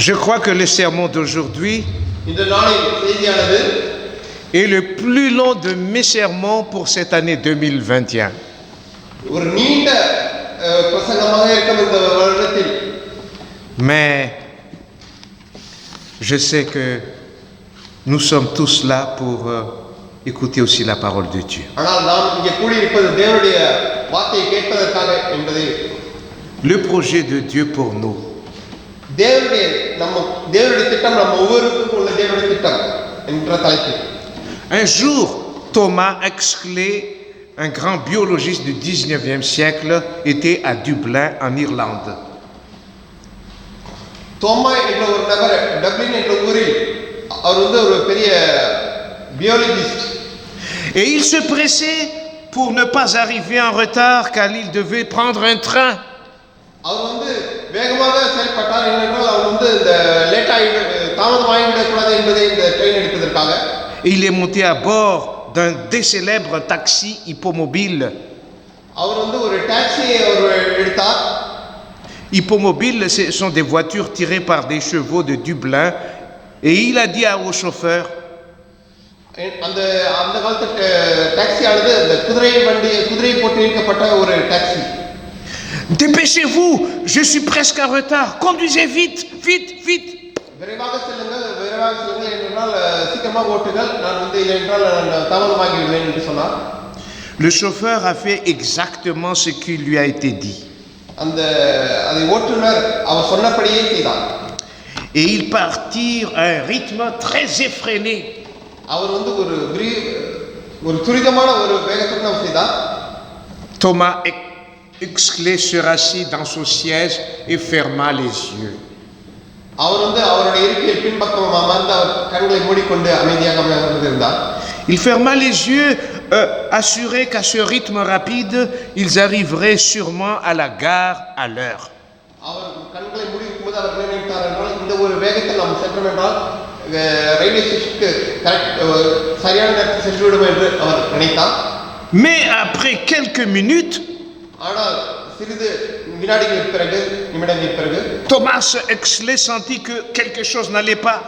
Je crois que le sermon d'aujourd'hui est le plus long de mes sermons pour cette année 2021. Mais je sais que nous sommes tous là pour écouter aussi la parole de Dieu. Le projet de Dieu pour nous. Un jour, Thomas Huxley, un grand biologiste du 19e siècle, était à Dublin, en Irlande. Et il se pressait pour ne pas arriver en retard car il devait prendre un train. Et il est monté à bord d'un des célèbres taxis hippomobiles. Hippomobiles, ce sont des voitures tirées par des chevaux de Dublin. Et il a dit au chauffeur, dépêchez-vous, je suis presque en retard, conduisez vite, vite, vite. Le chauffeur a fait exactement ce qui lui a été dit. Et ils partirent à un rythme très effréné. Thomas Huxley se rassit dans son siège et ferma les yeux. Il ferma les yeux, assuré qu'à ce rythme rapide, ils arriveraient sûrement à la gare à l'heure. Mais après quelques minutes, Thomas Huxley sentit que quelque chose n'allait pas.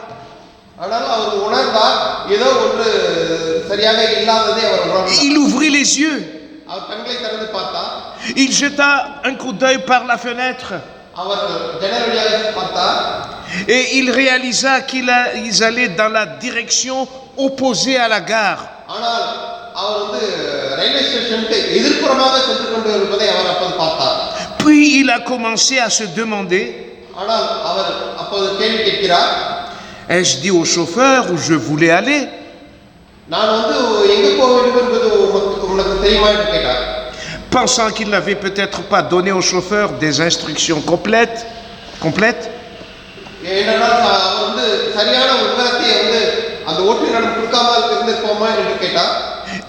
Il ouvrit les yeux. Il jeta un coup d'œil par la fenêtre. Et il réalisa qu'ils allaient dans la direction opposée à la gare. Puis il a commencé à se demander, ai-je dit au chauffeur où je voulais aller? Pensant qu'il n'avait peut-être pas donné au chauffeur des instructions complètes.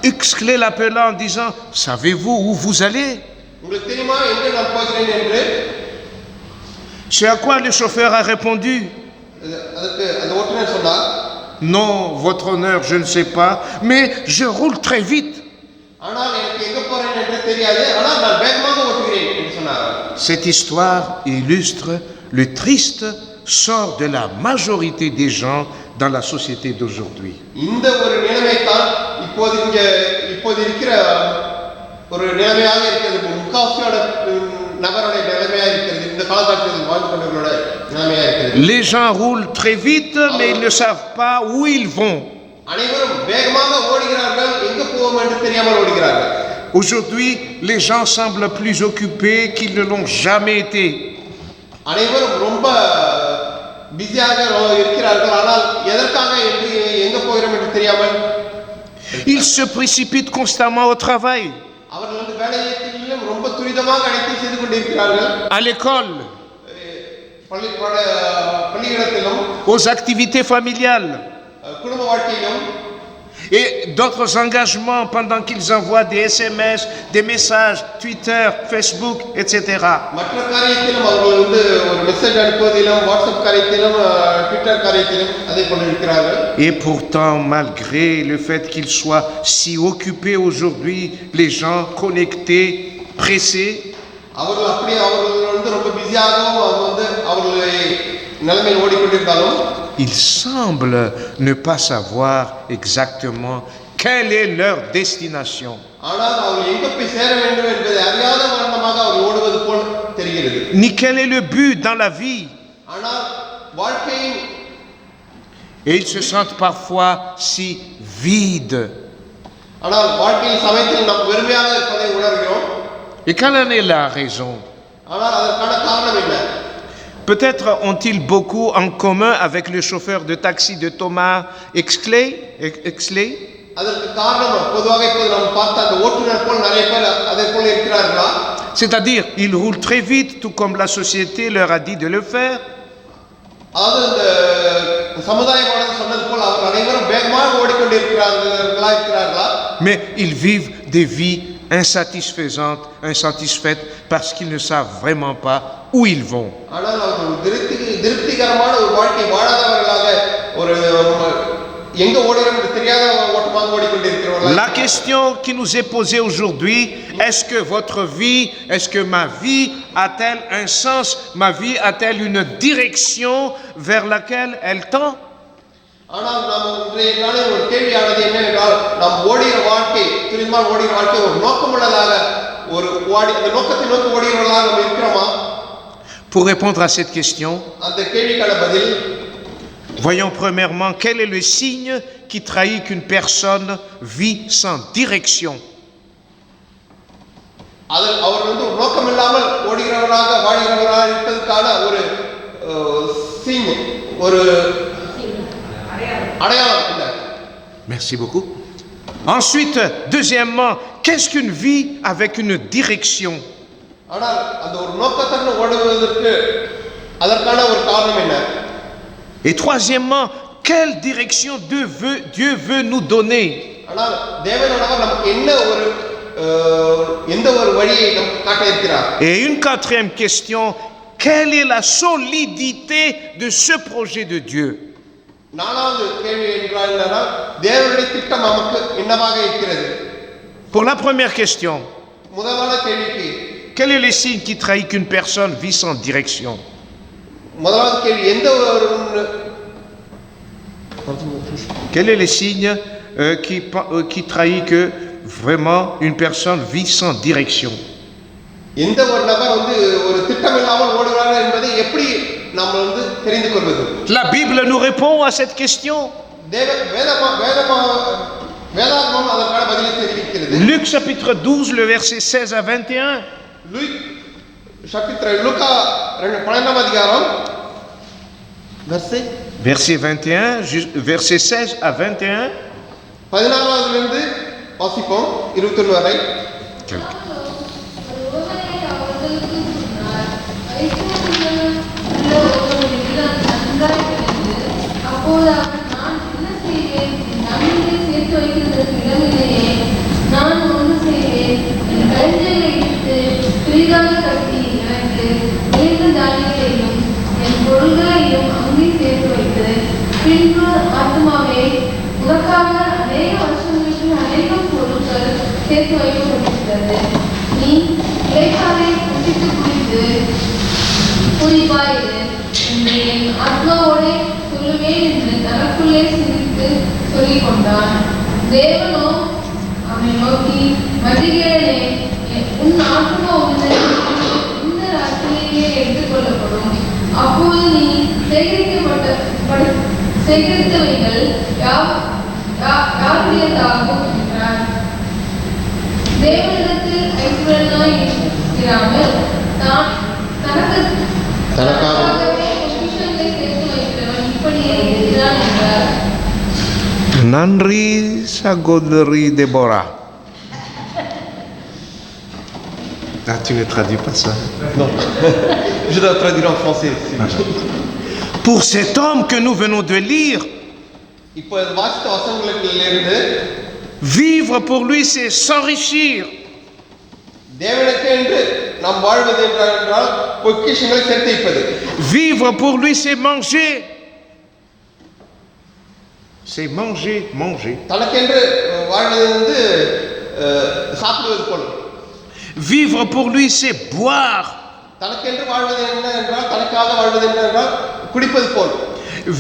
Huxley l'appela en disant, savez-vous où vous allez? C'est à quoi le chauffeur a répondu, non, votre honneur, je ne sais pas, mais je roule très vite. Cette histoire illustre le triste sort de la majorité des gens dans la société d'aujourd'hui. Les gens roulent très vite, mais ils ne savent pas où ils vont. Aujourd'hui, les gens semblent plus occupés qu'ils ne l'ont jamais été. Ils se précipitent constamment au travail, à l'école, aux activités familiales et d'autres engagements pendant qu'ils envoient des SMS, des messages, Twitter, Facebook, etc. Et pourtant, malgré le fait qu'ils soient si occupés aujourd'hui, les gens connectés, pressés, நிலைமையில் ஓடிக்கொண்டிருந்தாலும் ils semblent ne pas savoir exactement quelle est leur destination. ஆனால் அவர்கள் எங்க போய் சேர வேண்டும் என்பதை அறியாத காரணமாக அவர்கள் ஓடுவது போல் தெரிகிறது. Ni quel est le but dans la vie. ஆனால் வாழ்க்கையின் Et ils se sentent parfois si vides. ஆனால் வாழ்க்கையின் சமயத்தில் நாம் வெறுமையாக இருப்பதை உணர்கிறோம். Et quelle en est la raison? ஆனால் அதற்கான காரணம் என்ன? Peut-être ont-ils beaucoup en commun avec le chauffeur de taxi de Thomas Exley. அதற்கு காரணம் பொதுவாக இப்போது நாம் பார்த்த அந்த ஓட்டுநர் போல் நிறைய பேர் அதே போல் இருக்கிறார்களா? C'est-à-dire, ils roulent très vite, tout comme la société leur a dit de le faire. அதாவது இந்த சமுதாயமானது சொன்னது போல் அவர் அனைவரும் வேகமாக ஓடிக்கொண்டிருக்கிறார்களா? Mais ils vivent des vies insatisfaites parce qu'ils ne savent vraiment pas où ils vont. ஆனால் அவர்கள் திருப்திகரமான ஒரு வாழ்க்கை வாழாதவர்களாக ஒரு எங்க ஓடுறோம் என்று தெரியாத ஓட்டமாக ஓடிக்கொண்டிருக்கிறார்கள். La question qui nous est posée aujourd'hui, est-ce que votre vie, est-ce que ma vie a-t-elle un sens? Ma vie a-t-elle une direction vers laquelle elle tend? ஆனால் நாம் இன்றைய நாளில் ஒரு கேள்வியானது என்னவென்றால் நாம் ஓடுகிற வாழ்க்கை துரிதமாக ஓடுகிற வாழ்க்கை ஒரு நோக்கமுள்ளதாக ஒரு அந்த நோக்கத்தை நோக்கி ஓடுகிறவர்களாக நாம் இருக்கிறோமா? Pour répondre à cette question, அந்த கேள்விக்கான பதில் voyons premièrement quel est le signe qui trahit qu'une personne vit sans direction. அவர் ஒரு நோக்கம் இல்லாமல் ஓடுகிறவராக வாழ்கிறவராக இருப்பதற்கான ஒரு சிங் ஒரு அடையாளம் இல்லை. Merci beaucoup. Ensuite, deuxièmement, qu'est-ce qu'une vie avec une direction? ஆனால் அந்த ஒரு நோக்கத்துடன் ஓடுவதற்கு அதற்கான ஒரு காரணம் என்ன? Et troisièmement, quelle direction Dieu veut nous donner? ஆனால் தேவனானவர் நமக்கு என்ன ஒரு எந்த ஒரு வழியை நமக்கு காட்ட இருக்கிறார்? Et une quatrième question, quelle est la solidité de ce projet de Dieu? நாலாவது கேள்வி என்றால் தேவனுடைய திட்டம் நமக்கு என்னவாக இருக்கிறது? Pour la première question, முதலாவது கேள்விக்கு quel est le signe qui trahit qu'une personne vit sans direction? முதலாவது கேள்வி எந்த ஒரு Quel est le signe qui trahit que vraiment une personne vit sans direction? எந்த ஒரு நபர் ஒரு திட்டம் இல்லாமல் ஓடுகிறார் என்பதை எப்படி நாம் தெரிந்து கொள்வது? La Bible nous répond à cette question. வேதாகமம் அதற்கான பதிலை தெரிவிக்கிறது. Luc chapitre 12 le verset 16 à 21. லூக்கா 12ஆம் அதிகாரம் verset 21 verset 16 à 21. 16ஆவதிலிருந்து வாசிப்போம் 21 வரை. அப்போது அவர் நான் என்ன செய்வேன் என் நம்பிக்கை சேர்த்து வைக்கிறதற்கு இடமில்லையே நான் ஒன்று செய்வேன் என் கழுதைகளை இட்டு பெரிதாக கட்டி எனக்கு விளைந்த தானியங்களையும் என் பொருள்களையும் அங்கே சேர்த்து வைத்து பின்பு ஆத்மாவே உனக்காக அநேக வருஷங்களுக்கு அநேக பொருட்கள் சேர்த்து வைக்கப்பட்டிருக்கிறது நீ இலைக்காரை குடித்து குடித்து குடிப்பாயிரு என்று என் ஆத்மாவோடே சொல்லுவேன் என்று தனக்குள்ளே சிரித்து சொல்லிக் கொண்டான். தேவனோ அவனை நோக்கி மதிகேடனே உன் ஆத்மா இந்த ராத்திரியிலே எடுத்துக்கொள்ளப்படும் அப்போது நீ சேகரித்தவைகள் யாருடையதாகும் என்றார். தேவனிடத்தில் ஐஸ்வரனாய் இருக்கிறாமல் தான் தனக்காகவே பொக்கிஷங்களை சேர்த்து வைக்கிறவன் இப்படியே இருக்கிறான் என்றார். Nandri Sagodri Déborah. Ah, tu ne traduis pas ça? Non. Je dois traduire en français. Pour cet homme que nous venons de lire, vivre pour lui, c'est s'enrichir. Vivre pour lui, c'est manger. C'est manger. Vivre pour lui, c'est boire. குடிப்பது போல்.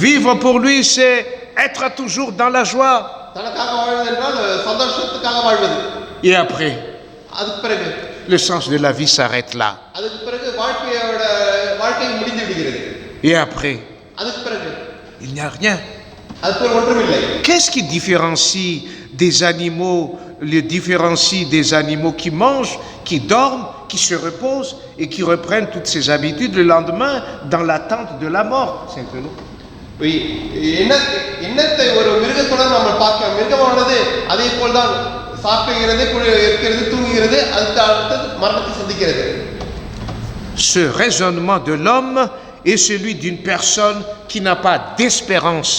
Vivre pour lui, c'est être toujours dans la joie. தனக்காக வாழ்வது என்றால் சந்தோஷத்துக்காக வாழ்வது. Et après, அதுக்கு பிறகு le sens de la vie s'arrête là. அதுக்கு பிறகு வாழ்க்கை முடிந்து விடுகிறது. Et après, அதுக்கு பிறகு il n'y a rien. அதுக்கு பிறகு ஒன்றுமில்லை. Qu'est-ce qui différencie des animaux, des animaux qui mangent, qui dorment, qui se reposent et qui reprennent toutes ces habitudes le lendemain dans l'attente de la mort? Simplement. என்னத்தை ஒரு மிருகத்துடன் நம்ம பார்க்க, மிருகமானது அதே போல்தான் சாப்பிடுகிறது, இருக்கிறது, தூங்குகிறது, அடுத்தது மரணத்தை சந்திக்கிறது. Ce raisonnement de l'homme est celui d'une personne qui n'a pas d'espérance.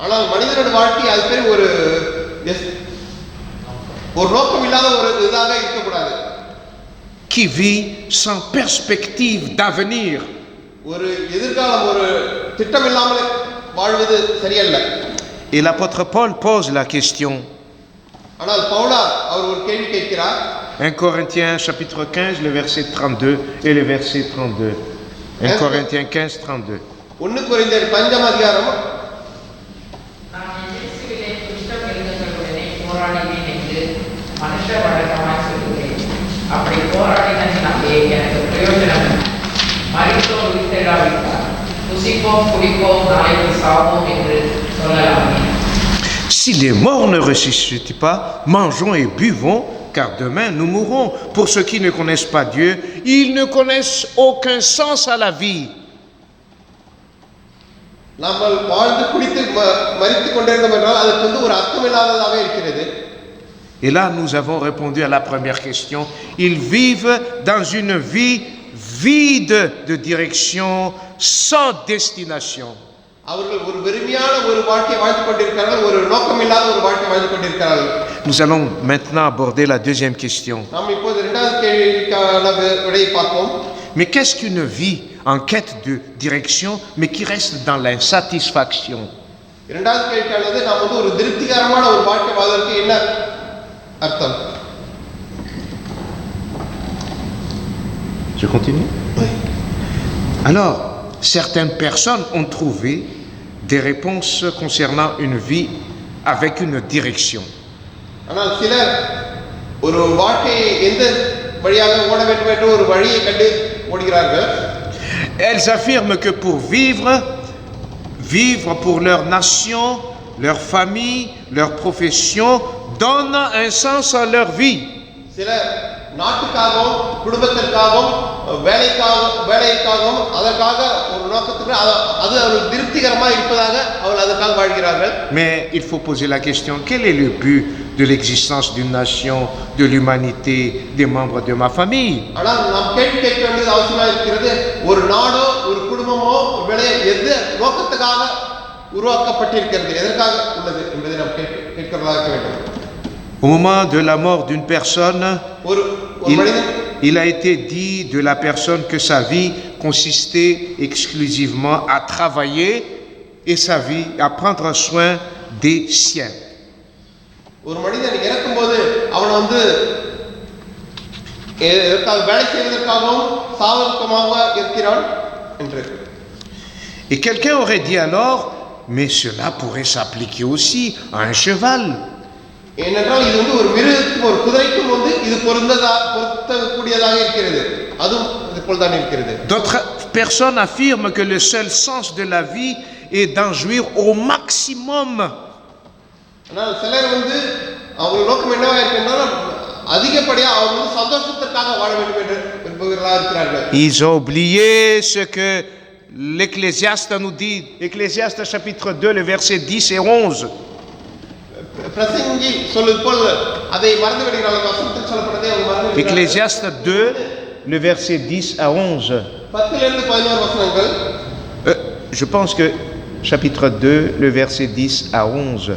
ஆனால் மனிதனோட வாழ்க்கை அது பேர் ஒரு நோக்கம் இல்லாத ஒரு இதாக இருக்கக்கூடாது. Qui vit sans perspective d'avenir. ஒரு எதிர்காலம், ஒரு திட்டம் இல்லாமல் வாழ்வது சரியல்ல. Et l'apôtre Paul pose la question. ஆனால் பவுலார் அவர் ஒரு கேள்வி கேட்கிறார். 1 Corinthiens chapitre 15, le verset 32 et le verset 32. 1 Corinthiens 15, 32. 1 கொரிந்தியர் 5ஆம் அதிகாரம். நான் இயேசுவிலே குஷ்டம் இருந்தவர்களுடனே போராடினேன் என்று மனுஷ வழக்கமாய் சொல்லுகிறேன். அப்படி போராடினதினாலே எனக்கு பிரயோஜனம் மரித்தோர் உயிர்த்தெழாவிட்டார், புசிப்போம் குடிப்போம் நாளைக்கு சாவோம் என்று சொல்லலாமே. Si les morts ne ressuscitent pas, mangeons et buvons, car demain nous mourrons. Pour ceux qui ne connaissent pas Dieu, ils ne connaissent aucun sens à la vie. நாம் வாழ்ந்து குடித்து மரித்துக் கொண்டிருந்தோம் என்றால் அதுக்கு ஒரு அர்த்தமில்லாததாக இருக்கிறது. Et là, nous avons répondu à la première question. Ils vivent dans une vie vide de direction, sans destination. அவர்கள் ஒரு வெறுமையான ஒரு வாழ்க்கை வாழ்ந்து கொண்டிருக்கிறார்கள், ஒரு நோக்கம் இல்லாத ஒரு வாழ்க்கை வாழ்ந்து கொண்டிருக்கிறார்கள். Nous allons maintenant aborder la deuxième question. நாம் இப்போது இரண்டாவது கேள்விக்கான விடையை பார்ப்போம். Mais qu'est-ce qu'une vie en quête de direction, mais qui reste dans l'insatisfaction? இரண்டாவது கேள்விக்கானது நாம் ஒரு திருப்திகரமான ஒரு வாழ்க்கை வாழ்வதற்கு என்ன அர்த்தம்? Je continue? Oui. Alors, certaines personnes ont trouvé des réponses concernant une vie avec une direction. ஆனால் சிலர் ஒரு வாழ்க்கையை எந்த வழியாக ஓட வேண்டும் என்ற ஒரு வழியை கண்டு ஓடுகிறார்கள். Elles affirment que pour vivre pour leur nation, leur famille, leur profession, donne un sens à leur vie. சிலர் நாட்டுக்காகவும் குடும்பத்திற்காகவும் வேலைக்காகவும் அதற்காக ஒரு நோக்கத்துக்கு அது அவர்கள் திருப்திகரமாக இருப்பதாக அவர்கள் அதற்காக வாழ்கிறார்கள். Mais il faut poser la question, quel est le but de l'existence d'une nation, de l'humanité, des membres de ma famille? ஆனால் நாம் கேள்வி கேட்க வேண்டியது அவசியமாக இருக்கிறது. ஒரு நாடோ ஒரு குடும்பமோ எந்த நோக்கத்துக்காக உருவாக்கப்பட்டிருக்கிறது, எதற்காக உள்ளது என்பதை நாம் கேட்கிறதாக இருக்க வேண்டும். Au moment de la mort d'une personne, il a été dit de la personne que sa vie consistait exclusivement à travailler et sa vie à prendre soin des siens. ஒரு மனிதன் இறக்கும்போது அவன் வேலை செய்வதற்காகவும் சாவதற்காக இருக்கிறான் என்று. Et quelqu'un aurait dit alors, mais cela pourrait s'appliquer aussi à un cheval. ஏனென்றால் இது ஒரு மிருகத்துக்கும் ஒரு குதிரைக்கும் இது பொருத்தக்கூடியதாக இருக்கிறது, அதுவும் இது போல்தான் இருக்கிறது. D'autres personnes affirment que le seul sens de la vie est d'en jouir au maximum. ஆனால் சிலர் அவங்க நோக்கம் என்னவா இருக்குன்னா அதிகப்படியாக அவங்க சந்தோஷத்திற்காக வாழ வேண்டும் என்று விரும்புகிறவர்களாக இருக்கிறார்கள். Ils ont oublié ce que l'Ecclésiaste nous dit. Ecclésiaste chapitre 2, le verset 10 et 11. பிரசங்கி சொல்வது போல் அதை மறந்து விடுகிறார்கள். வசனத்தில் சொல்லப்பட்டதை அவங்க மறந்து விடுகிறார்கள். Ecclésiaste 2, le verset 10 à 11. 10 to 11 வசனங்கள். Je pense que chapitre 2, le verset 10 à 11.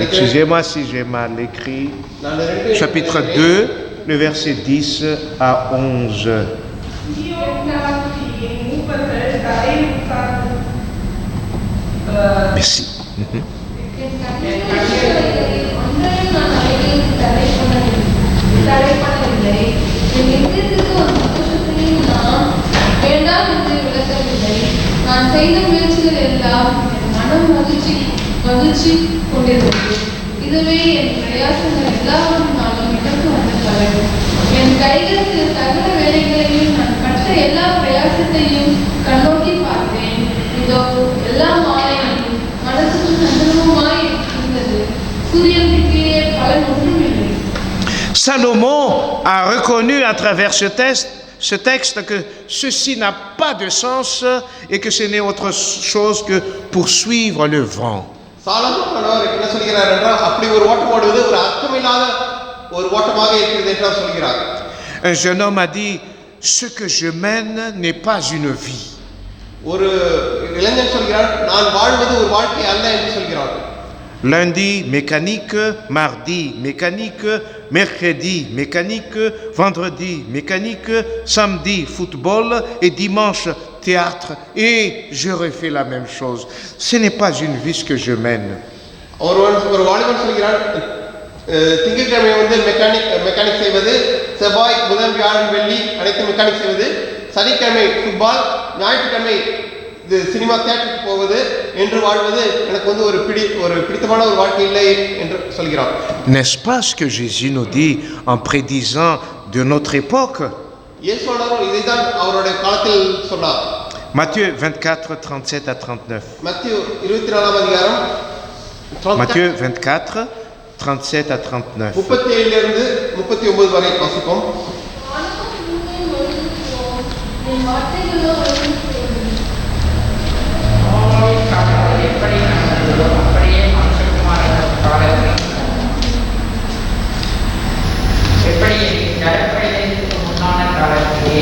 Excusez-moi si j'ai mal écrit. Chapitre 2, le verset 10 à 11. Merci. நான் செய்த கிறிஸ்துவே என் பிரயாசங்கள் எல்லாவற்றினாலும் எனக்கு வந்த பலன். என் கைகள் சில சகல வேலைகளையும் நான் பட்ட எல்லா பிரயாசத்தையும் கண்ணோக்கி பார்த்தேன். இதோ எல்லா மாலையும் மனசுக்கு சந்தனமுமாய் இருந்தது. சூரியனுக்கு கீழே பலன் ஒன்றும் இல்லை. Salomon a reconnu à travers ce texte que ceci n'a pas de sens et que ce n'est autre chose que poursuivre le vent. Solomon என்ன சொல்கிறார் என்றால் அப்படி ஒரு ஓட்டம் ஓடுவது ஒரு அர்த்தமில்லாத ஒரு ஓட்டமாக இருக்கிறது என்று சொல்கிறார். Un jeune homme a dit, ce que je mène n'est pas une vie. ஒரு இளைஞன் சொல்கிறார், நான் வாழ்வது ஒரு வாழ்க்கை அல்ல என்று சொல்கிறார். Lundi, mécanique, mardi, mécanique, mercredi, mécanique, vendredi, mécanique, samedi, football et dimanche, théâtre. Et je refais la même chose. Ce n'est pas une vie que je mène. ஒரு வாலிபன் சொல்கிறார், திங்கட்கிழமை வந்து மெக்கானிக் செய்வது, செவ்வாய் புதன் வியாழன் வெள்ளி அனைத்து மெக்கானிக் செய்வது, சனிக்கிழமை ஃபுட்பால், ஞாயிற்றுக்கிழமை இது சினிமா தியேட்டருக்கு போவது என்று வாழ்வது எனக்கு வந்து ஒரு பிடித்தமான ஒரு வாழ்க்கை இல்லை என்று சொல்கிறார். N'est-ce pas ce que Jésus nous dit en prédisant de notre époque? இயேசுவானவர் இதைதான் அவருடைய காலத்தில் சொன்னார். Matthieu 24, 37 à 39. மத்தேயு 24ஆம் அதிகாரம் Matthieu 24, 37 à 39. 37 இருந்து 39 வரை வாசிப்போம். எப்படி நடந்ததோ அப்படியே மனுஷகுமாரன் காலத்தில் எப்படி ஜலப்பிரளயத்துக்கு முன்னான காலத்திலே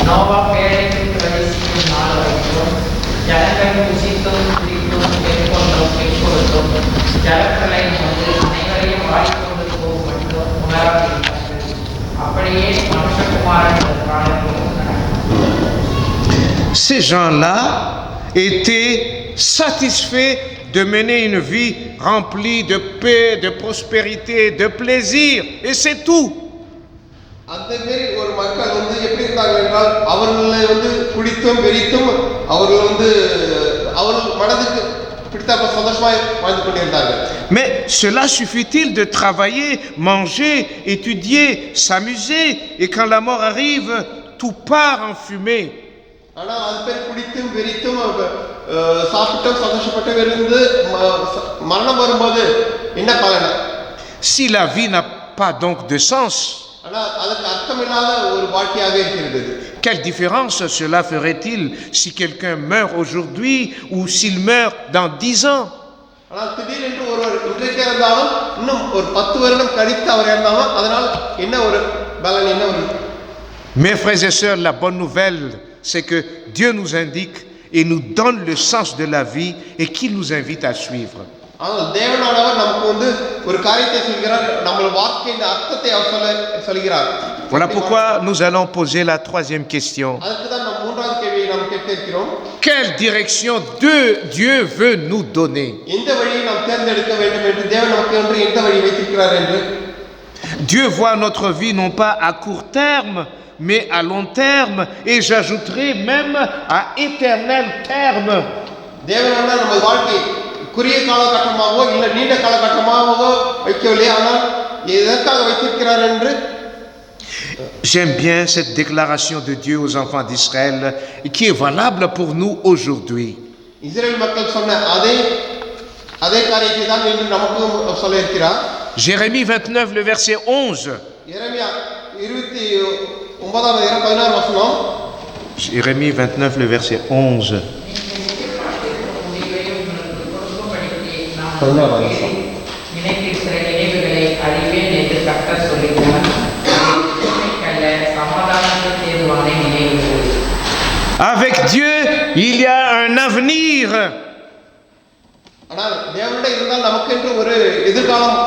நோவா பேழைக்கு பிரவேசிக்கும் நாள் வரைக்கும் ஜனங்கள் புசித்தும் குடித்தும் பெண்கொண்டும் ஜலப்பிரளயம் வந்து அனைவரையும் வாடிக்கொண்டு போகும் மட்டும் உணராதிருந்தார்கள். அப்படியே மனுஷகுமாரன் காலத்தில் Ces gens-là étaient satisfaits de mener une vie remplie de paix, de prospérité, de plaisir, et c'est tout. அந்த மாதிரி ஒரு மக்கள் வந்து எப்படி இருந்தாங்க என்றால் அவர்களை வந்து குடித்தும் வெறித்தும் அவர்கள் வந்து அவர்கள் மனதுக்கு பிடித்த சந்தோஷமாய் வாழ்ந்து கொண்டிருந்தார்கள். Mais cela suffit-il de travailler, manger, étudier, s'amuser, et quand la mort arrive, tout part en fumée? ஆனால் அது பேர் குடித்தும் வெறித்தும் சாப்பிட்டும் சந்தோஷப்பட்டும் இருந்து மரணம் வரும்போது என்ன பலன்? Si la vie n'a pas donc de sens, ஆனால் அதுக்கு அர்த்தமில்லாத ஒரு வாழ்க்கையாக இருக்கிறது. quelle différence cela ferait-il si quelqu'un meurt aujourd'hui ou s'il meurt dans 10 ans? ஆனால் திடீரென்று ஒருவர் இன்றைக்கு இருந்தாலும் இன்னும் ஒரு 10 வருடம் கழித்து அவர் இருந்தாலும் அதனால் என்ன ஒரு பலன், என்ன ஒரு? Mes frères et sœurs, la bonne nouvelle, c'est que Dieu nous indique et nous donne le sens de la vie et qu'il nous invite à suivre. ஆனால் தேவனானவர் நமக்கு வந்து ஒரு காரியத்தை சொல்கிறார், நம்ம வாழ்க்கையின் அர்த்தத்தை அவர் சொல்கிறார். Voilà pourquoi nous allons poser la troisième question. அதுக்கு தான் நம்ம மூன்றாவது கேள்வியை நாம் கேட்க இருக்கிறோம். Quelle direction Dieu veut nous donner? எந்த வழியை நாம் தேர்ந்தெடுக்க வேண்டும் என்று தேவன் நமக்கு என்று எந்த வழி வைத்திருக்கிறார் என்று. Dieu voit notre vie non pas à court terme, mais à long terme, et j'ajouterai même à éternel terme. தேவனான நம்ம வாழ்க்கை குறுகிய காலகட்டமாகவோ இல்லை நீண்ட காலகட்டமாகவோ வைக்கவில்லை, ஆனால் எதற்காக வைத்திருக்கிறார் என்று. J'aime bien cette déclaration de Dieu aux enfants d'Israël qui est valable pour nous aujourd'hui. Israel மக்கள் சொன்ன அதே காரியத்தை தான் இன்று நமக்கு சொல்ல இருக்கிறார். Jérémie 29, le verset 11. எரேமியா 29ஆம் அதிகாரம் 16 வசனம். Jérémie 29, le verset 11. Avec Dieu, il y a un avenir. ஆனால் தேவனுடைய இருந்தால் நமக்கென்று ஒரு எதிர்காலம்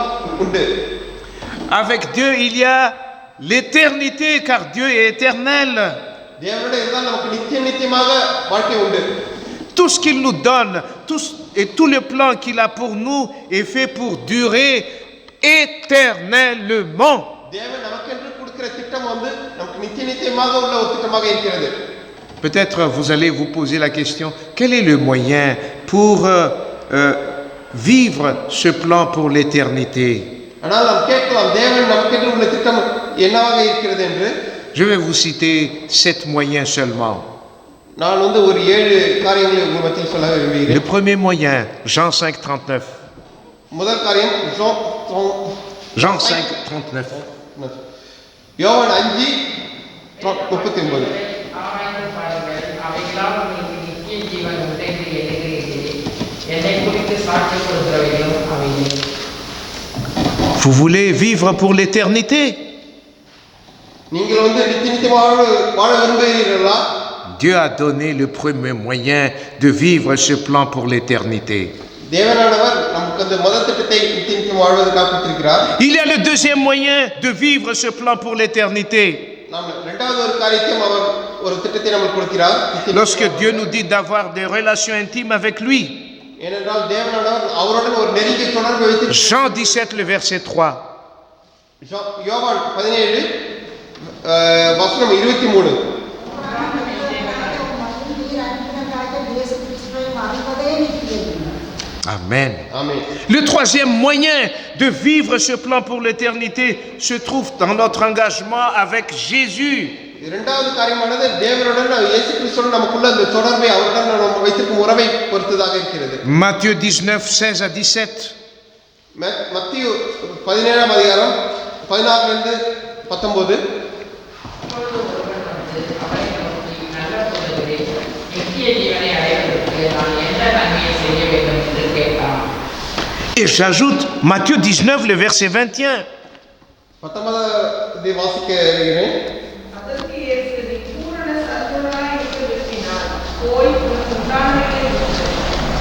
உண்டு. Avec Dieu, il y a l'éternité, car Dieu est éternel. தேவனுடைய இருந்தால் நமக்கு நித்தியமாக வாழ்க்கை உண்டு. Tout ce qu'il nous donne, tout le plan qu'il a pour nous est fait pour durer éternellement. தேவன் நமக்கென்று கொடுக்கிற திட்டம் வந்து நமக்கு நித்தியமாக உள்ள ஒரு திட்டமாக இருக்கிறது. Peut-être vous allez vous poser la question, quel est le moyen pour vivre ce plan pour l'éternité. ஆனால் நாம் கேட்கலாம் தேவன் நமக்கென்று உள்ள திட்டம் என்னவாக இருக்கிறது என்று. Je vais vous citer 7 moyens seulement. நான் ஒரு 7 காரியங்களை உங்கள் மத்தியில் சொல்ல Le விரும்புகிறேன். premier moyen, Jean 5:39. முதல் காரியம் Jean 5:39. யோவான் 5:39. ஆராய்ந்து பாருங்கள், அவைகளால் உங்களுக்கு நித்திய ஜீவன் உண்டு என்று எழுதுகிறீர்களே. என்னை குறித்து சாட்சி கொடுக்கிறவைகளும் அவைகளே. Vous voulez vivre pour l'éternité? நீங்கள் நித்தியமாக வாழ விரும்புகிறீர்களா? Dieu a donné le premier moyen de vivre ce plan pour l'éternité. தேவனானவர் நமக்கு அந்த முதல் திட்டத்தை நித்தியம் வாழ்வதற்காக கொடுத்திருக்கிறார். Il y a le deuxième moyen de vivre ce plan pour l'éternité. நாம் இரண்டாவது ஒரு காரியத்தையும் அவர் ஒரு திட்டத்தை நமக்கு கொடுக்கிறார். Lorsque Dieu nous dit d'avoir des relations intimes avec lui. ஏனென்றால் தேவனானவர் அவருடன் ஒரு நெருங்கிய தொடர்பை வைத்து Jean 17, le verset 3. யோவான் 17 வசனம் 23. Amen. ஆமென். Le troisième moyen de vivre ce plan pour l'éternité se trouve dans notre engagement avec Jésus. இரண்டாவது காரியமானது தேவனுடன் இயேசு கிறிஸ்துவுடன் நமக்குள்ள அந்த தொடர்பை அவருடன் நாம் வைத்திருக்கும் உறவை பொறுத்ததாக இருக்கிறது. Matthieu 19, 16 à 17. மத்தேயு 17ஆம் அதிகாரம் 16 லிருந்து 19. அப்பொழுது ஒருவன் வந்து அவரை நோக்கி, நல்ல போதகரே, நித்திய ஜீவனை அடைவதற்கு நான் எந்த நன்மையை செய்ய வேண்டும் என்று கேட்டான். Et j'ajoute Matthieu 19, le verset 21. 19 வாசிக்க இருக்கிறேன். அதற்கு இயேசு, நீ பூரண சத்துவனாய் இருக்க விரும்பினால் போய் உனக்கு உண்டானவைகளை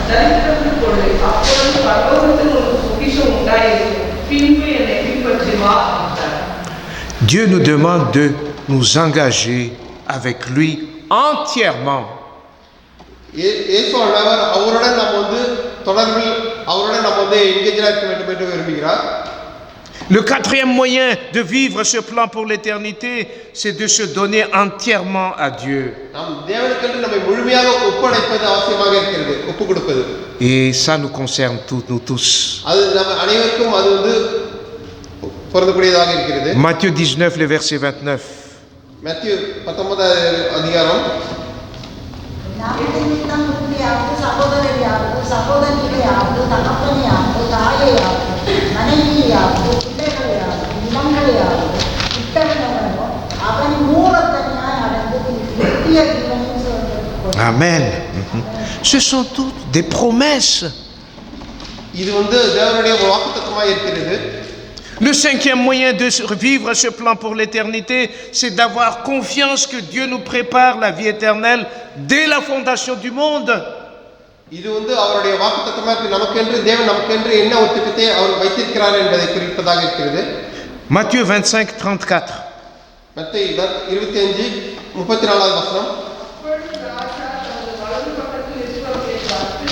தரித்திருந்து கொள்ளு. அப்பொழுது பரலோகத்தில் உனக்கு பொக்கிஷம் உண்டாயிருக்கும். பின்பு என்னை பின்பற்றி வா என்றார். Dieu nous demande de nous engager avec lui entièrement. இயேசு ஆண்டவர் அவருடன் நாம் தொடர்பில் அவருடன் நாம் எங்கேஜாக இருக்க வேண்டும் என்று விரும்புகிறார். Le quatrième moyen de vivre ce plan pour l'éternité, c'est de se donner entièrement à Dieu. நாம் தேவனுக்கென்று நம்மை முழுமையாக ஒப்படைப்பது அவசியமாக இருக்கிறது, ஒப்பு கொடுப்பது. Et ça nous concerne nous tous. அது நம்ம அனைவருக்கும் அது பொருந்தக்கூடியதாக இருக்கிறது. Matthieu 19, le verset 29. மத்தேயு 19 அதிகாரம் சகோதரரையாவது சகோதரிகளையாவது தகப்பனையாவது தாயையாவது மனைவியாவது பிள்ளைகளையாவது நிலங்களையாவது விட்டவனோ அவன் மூலத்தனையாய் அடைந்து நித்திய ஜீவனையும் சேர்ந்து. Amen. Ce sont toutes des promesses. இது தேவனுடைய வாக்குத்தத்தமாக இருக்கிறது. Le cinquième moyen de vivre ce plan pour l'éternité, c'est d'avoir confiance que Dieu nous prépare la vie éternelle dès la fondation du monde. இது அவருடைய வாக்குத்தத்தமாக நமக்கென்று தேவன் நமக்கென்று என்ன ஒரு திட்டத்தை அவர் வைத்திருக்கிறார் என்பதை குறிப்பதாக இருக்கிறது. Matthieu 25, 34. மத்தேயு 25 34வது வசனம். அப்பொழுது ராஜா தனது வலது பக்கத்தில் இருக்கிறவர்களை பார்த்து,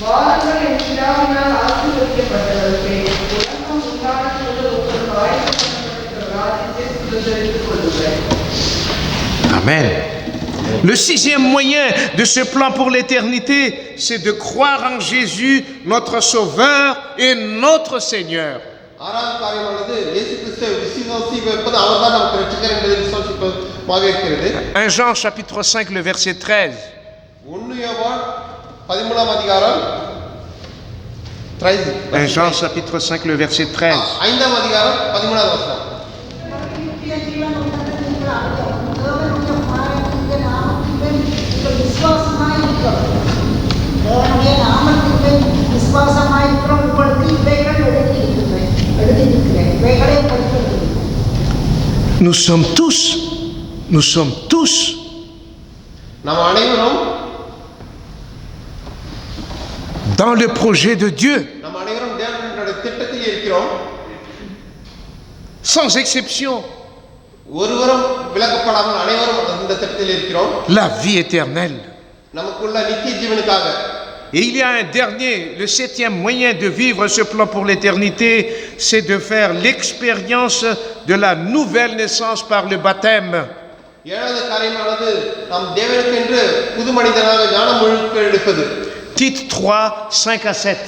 வாருங்கள் என் பிதாவினால் ஆசீர்வதிக்கப்பட்டவர்களே, உலகம் உண்டானது முதல் உங்களுக்கு ஆயத்தப்பட்டிருக்கிற ராஜ்யத்தை சுதந்தரித்துக் கொள்ளுங்கள். Amen. Le sixième moyen de ce plan pour l'éternité, c'est de croire en Jésus, notre Sauveur et notre Seigneur. ஆறாவது காரியமானது இயேசு கிறிஸ்துவை விசுவாசிப்பது அவர்தான் நமக்கு இரட்சகர் என்பதை விசுவாசிப்பதாக இருக்கிறது. 1 Jean chapitre 5, le verset 13. 1 யோவான் 13ஆம் அதிகாரம் 1 Jean chapitre 5, le verset 13. 5ஆம் அதிகாரம் 13வது வசனம். நித்திய ஜீவன் உண்டானதென்று தேவனுடைய குமாரனுடைய நாமத்தின் விசுவாசமாய் இருக்கிறோம். தேவனுடைய நாமத்தின் விசுவாசமாய் இருக்கிறோம். உங்களுக்கு இவைகள் எழுதியிருக்கிறேன். இவைகளை படிக்கிறது. Nous sommes tous நாம் அனைவரும் dans le projet de Dieu, நாம் அனைவரும் தேவனுடைய திட்டத்தில் இருக்கிறோம். sans exception, ஒருவரும் விலக்கப்படாமல் அனைவரும் அந்த திட்டத்தில் இருக்கிறோம். la vie éternelle. நமக்குள்ள நித்திய ஜீவனுக்காக. Et il y a un dernier, le septième moyen de vivre ce plan pour l'éternité, c'est de faire l'expérience de la nouvelle naissance par le baptême. ஏழாவது காரியமானது நாம் தேவனுக்கென்று புது மனிதனாக ஞானம் முழுக்க எடுப்பது. Tite 3, 5 à 7.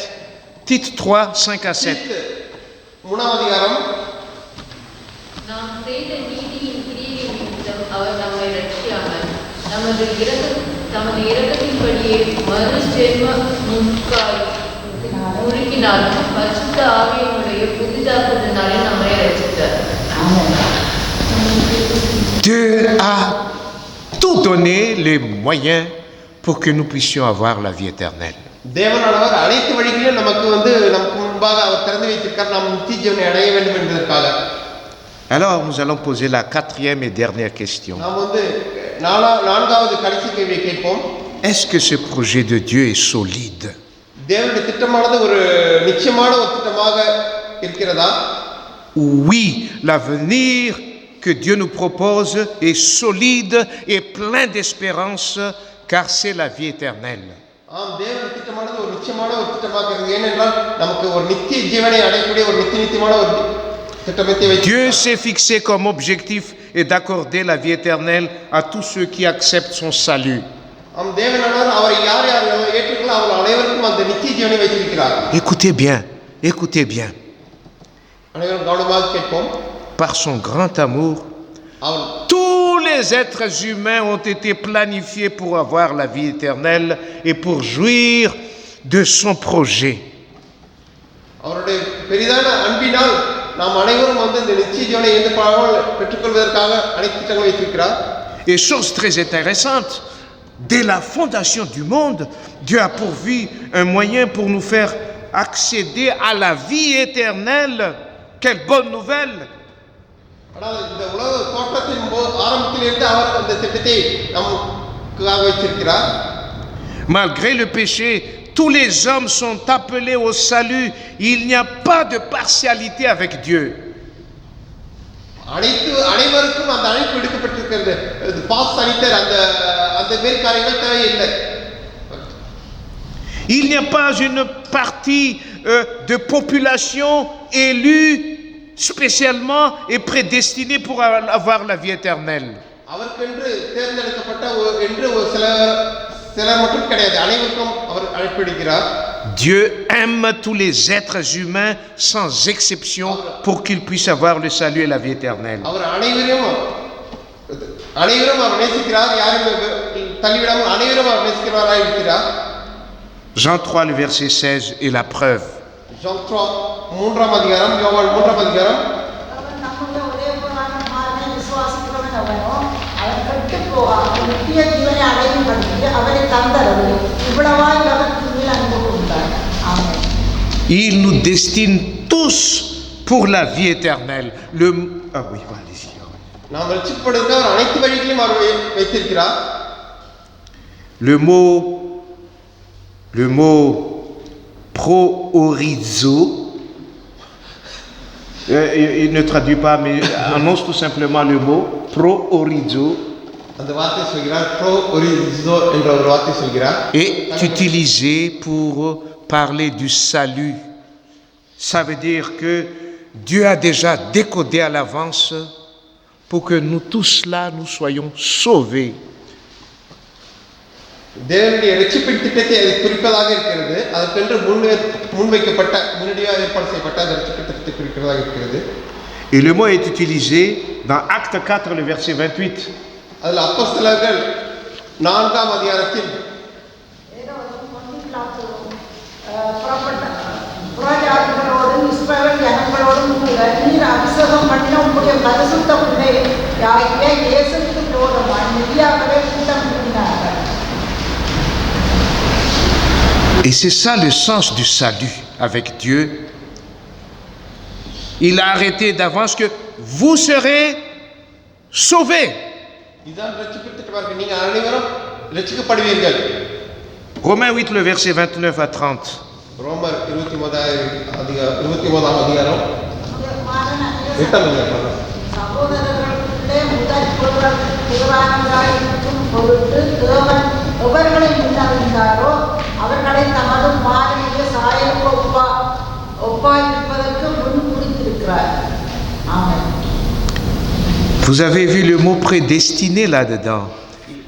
Tite 3, 5 à 7. தீத்து, 3ஆம் அதிகாரம் நாம் செய்த நீதியின் கிரியை நிமித்தம் அவர் நம்மை ரட்சியாமல் தமது இரக்கத்தின்படியே மறு ஜென்ம முழுக்கினாலும் பரிசுத்த ஆவியினுடைய புதிதாக்குதனாலே நம்மை ரட்சித்தார். Dieu a tout donné les moyens pour que nous puissions avoir la vie éternelle. தேவனானவர் அனைத்து வழிகளிலும் நமக்கு முன்பாக அவர் திறந்து வைத்திருக்கார், நாம் நித்திய ஜீவனை அடைய வேண்டும் என்பதற்காக. Alors nous allons poser la quatrième et dernière question. நாம் நான்காவது கடைசி கேள்வியை கேட்போம். Est-ce que ce projet de Dieu est solide? தேவனுடைய திட்டமானது ஒரு நிச்சயமான ஒரு திட்டமாக இருக்கிறதா? Oui, l'avenir que Dieu nous propose est solide et plein d'espérance, car c'est la vie éternelle. ஆம், தேவனுடைய திட்டமானது ஒரு நிச்சயமான ஒரு திட்டமாக இருக்கிறது. ஏனென்றால் நமக்கு ஒரு நித்திய ஜீவனை அடையக்கூடிய ஒரு நித்தியமான ஒரு திட்டத்தை Dieu s'est fixé comme objectif et d'accorder la vie éternelle à tous ceux qui acceptent son salut. ஆம், தேவனானவர் அவரை யார் ஏற்றுக்கொள்ள அவர் அனைவருக்கும் அந்த நித்திய ஜீவனை வைத்திருக்கிறார். Écoutez bien. அனைவரும் கவனமாக கேட்போம். Par son grand amour, tous les êtres humains ont été planifiés pour avoir la vie éternelle et pour jouir de son projet. அவருடைய பெரிதான அன்பினால் நாம் அனைவரும் இந்த நித்திய ஜீவனை பெற்றுக்கொள்வதற்காக அனைத்து திட்டங்களை வைத்திருக்கிறார். Et chose très intéressante, dès la fondation du monde, Dieu a pourvu un moyen pour nous faire accéder à la vie éternelle. Quelle bonne nouvelle! ஆனால் இந்த உலக தோற்றத்தின் ஆரம்பத்திலிருந்து அவர் அந்த திட்டத்தை நமக்காக வைத்திருக்கிறார். Malgré le péché, tous les hommes sont appelés au salut. Il n'y a pas de partialité avec Dieu. அனைவருக்கும் அந்த அழைப்பு எடுக்கப்பட்டிருக்கிறது. பாஸ் அளித்தர் அந்த மேல் காரியங்கள் தேவையில்லை. Il n'y a pas une partie de population élue spécialement et prédestinée pour avoir la vie éternelle. அவருக்கென்று தேர்ந்தெடுக்கப்பட்ட என்று சிலர் மட்டும் கிடையாது, அனைவருக்கும் அவர் அழைப்பு எடுக்கிறார். Dieu aime tous les êtres humains sans exception pour qu'ils puissent avoir le salut et la vie éternelle. அவர் அனைவரும் அவர் நேசிக்கிறார், யாரும் தள்ளிவிடாமல் அனைவரும் அவர் நேசிக்கிறவராக இருக்கிறார். Jean 3, le verset 16 est la preuve. Jean 3, 3ஆம் அதிகாரம், யோவான் 3ஆம் அதிகாரம். நம்முடைய ஒரே புராணமான விசுவாசிக்கிறவன் அவனோ அவன் கெட்டு போகாம நித்திய ஜீவனை அடையும்படி அவரை தந்தரவு இவ்வளவாய் அவர் மேல் அன்பு கொண்டார். ஆமென். Il nous destine tous pour la vie éternelle. Allez-y. நாம் ரட்சிக்கப்படுவதற்கு அவர் அனைத்து வழிகளையும் அவர் வைத்திருக்கிறார். Le mot pro-orizo, il ne traduit pas, mais annonce tout simplement le mot pro-orizo. அந்த வார்த்தை சொல்கிறார், pro-orizo என்ற ஒரு வார்த்தை சொல்கிறார். Est utilisé pour parler du salut. Ça veut dire que Dieu a déjà décodé à l'avance pour que nous tous là, nous soyons sauvés. தேவனுடைய ரட்சிப்பின் திட்டத்தை அது குறிப்பதாக இருக்கிறது. அதற்கென்று முன்வைக்கப்பட்ட முன்னடியாக ஏற்பாடு செய்யப்பட்ட அந்த ரட்சிப்பின் திட்டத்தை குறிக்கிறதாக இருக்கிறது. Et le mot est utilisé dans Acte 4, le verset 28. அதில் அப்போஸ்தலர்கள் 4ஆம் அதிகாரத்தில் ஏதோ புறப்பட்ட புறஜாதிகளோடும் இஸ்ரவேல் ஜனங்களோடும் நீர் அபிஷேகம் பண்ணின உங்களுடைய பரிசுத்த பிள்ளை ஆகிய இயேசுவுக்கு விரோதமாய் மெய்யாகவே கூட்டம் கூட்டினார்கள். Et c'est ça le sens du salut avec Dieu. Il a arrêté d'avance que vous serez sauvés. இதுதான் ரட்சிப்பின் திட்டமாக நீங்கள் அனைவரும் ரட்சிக்கப்படுவீர்கள். Romains 8, le verset 29 à 30. ரோமர் 29ஆம் அதிகாரம் 8ஆம் அதிகாரம். சகோதரர்களுக்குள்ளே முதல் புகழானவராய் இருக்கும் பொருட்டு தேவன் எவர்களை முன்னறிந்தாரோ அவர்களை தமது மாறிய சாயலுக்கு ஒப்பாயிருப்பதற்கு முன் குறித்திருக்கிறார். ஆமென். Vous avez vu le mot prédestiné là-dedans.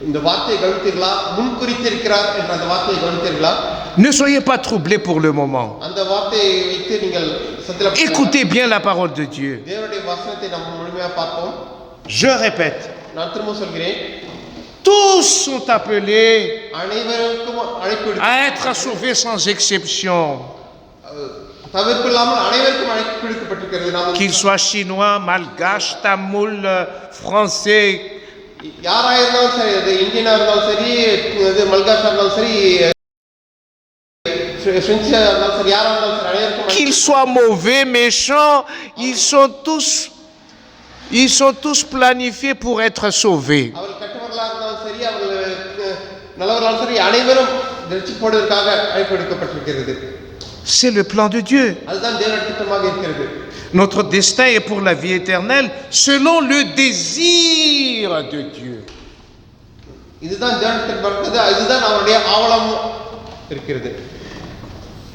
இந்த வார்த்தையை கவனித்தீர்களா? முன் குறித்திருக்கிறார் என்ற அந்த வார்த்தையை கவனித்தீர்களா? Ne soyez pas troublés pour le moment. அந்த வார்த்தையை வைத்து நீங்கள் சந்தேகப்பட Écoutez bien la parole de Dieu. தேவனுடைய வசனத்தை நாம் முழுமையாக பார்ப்போம். Je répète, நான் திரும்ப சொல்கிறேன், tous sont appelés அனைவருக்கும் அழைப்பு à être sauvés sans exception. தவிர்ப்பு இல்லாமல் அனைவருக்கும் அழைப்பு விடுக்கப்பட்டிருக்கிறது. நாம் Qu'ils soient chinois, malgaches, tamouls, français, யாரா இருந்தாலும் சரி, அது இந்தியனா இருந்தாலும் சரி, இது மல்காஷா இருந்தாலும் சரி, பிரெஞ்சா இருந்தாலும் சரி, யாரா இருந்தாலும் சரி, அனைவருக்கும் qu'ils soient mauvais, méchants, ils sont tous planifiés pour être sauvés. அவர்கள் கெட்டவர்களாக இருந்தாலும் சரி, அவர்கள் நல்லவர்களாலும் சரி, அனைவரும் ரட்சிக்கப்படுவதற்காக அழைப்பு விடுக்கப்பட்டிருக்கிறது. C'est le plan de Dieu. அதுதான் தேவனுடைய திட்டமாக இருக்கிறது. Notre destin est pour la vie éternelle selon le désir de Dieu. இதுதான் தேவனுடைய திட்டமாக இருக்கிறது. இதுதான் அவருடைய ஆவலம் இருக்கிறது.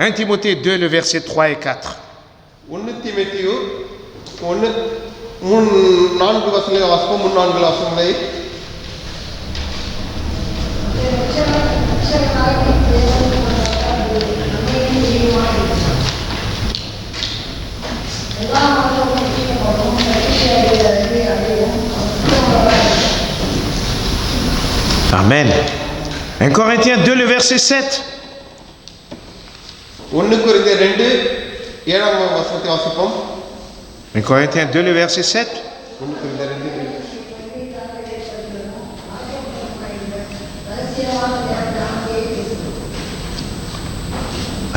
1 Timothée 2, le verset 3 et 4. 1 தீமோத்தேயு 1:4 வசனங்களை வாசிப்போம். 3-4 வசனங்களை. Amen. 1 Corinthiens 2, le verset 7. 1 கொரிந்தியர் 2:7 வசனத்தை வாசிப்போம். 1 Corinthiens 2, le verset 7. 1 கொரிந்தியர் 2.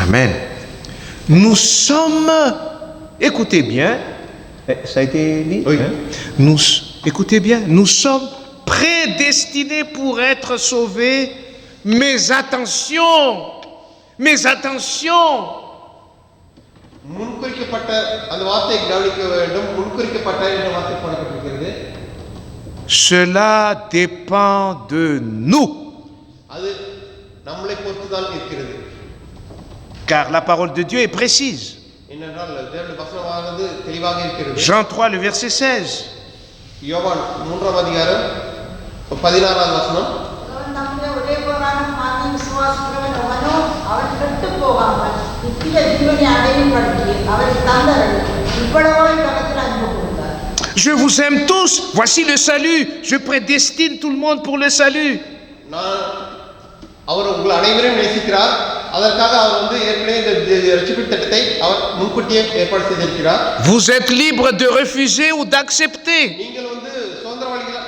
Amen. Nous sommes, écoutez bien, ça a été dit, Oui. hein? Écoutez bien, nous sommes prédestinés pour être sauvés, mais attention, முன்குறிக்கப்பட்ட அந்த வார்த்தையை கவனிக்க வேண்டும். முன்குறிக்கப்பட்ட என்ற வார்த்தை போடப்பட்டிருக்கிறது. cela dépend de nous, அது நம்மளை பொறுத்துதான் இருக்கிறது. car la parole de Dieu est précise. என்னென்றால் தேவனுடைய வசனமானது தெளிவாக இருக்கிறது. Jean 3, le verset 16. யோவான் 3-ம் 16 வசனம். அவன் தம்முடைய ஒரே பேரான குமாரனை விசுவாசிக்கிறவன் எவனோ அவன் கெட்டுப் போகாமல் நித்திய ஜீவனை அடையும் படிக்கு அவரை தந்தரல் இவ்வளவாய் உலகத்தில் அன்பு கூர்ந்தார். Je vous aime tous, voici le salut, je prédestine tout le monde pour le salut. நான் அவர் உங்கள் அனைவரையும் நேசிக்கிறார். அதற்காக அவர் ஏற்கனவே இந்த ரட்சிப்பு திட்டத்தை அவர் முன்கூட்டியே ஏற்பாடு செய்திருக்கிறார். Vous êtes libre de refuser ou d'accepter. நீங்கள் சுதந்திரவாளிகளா,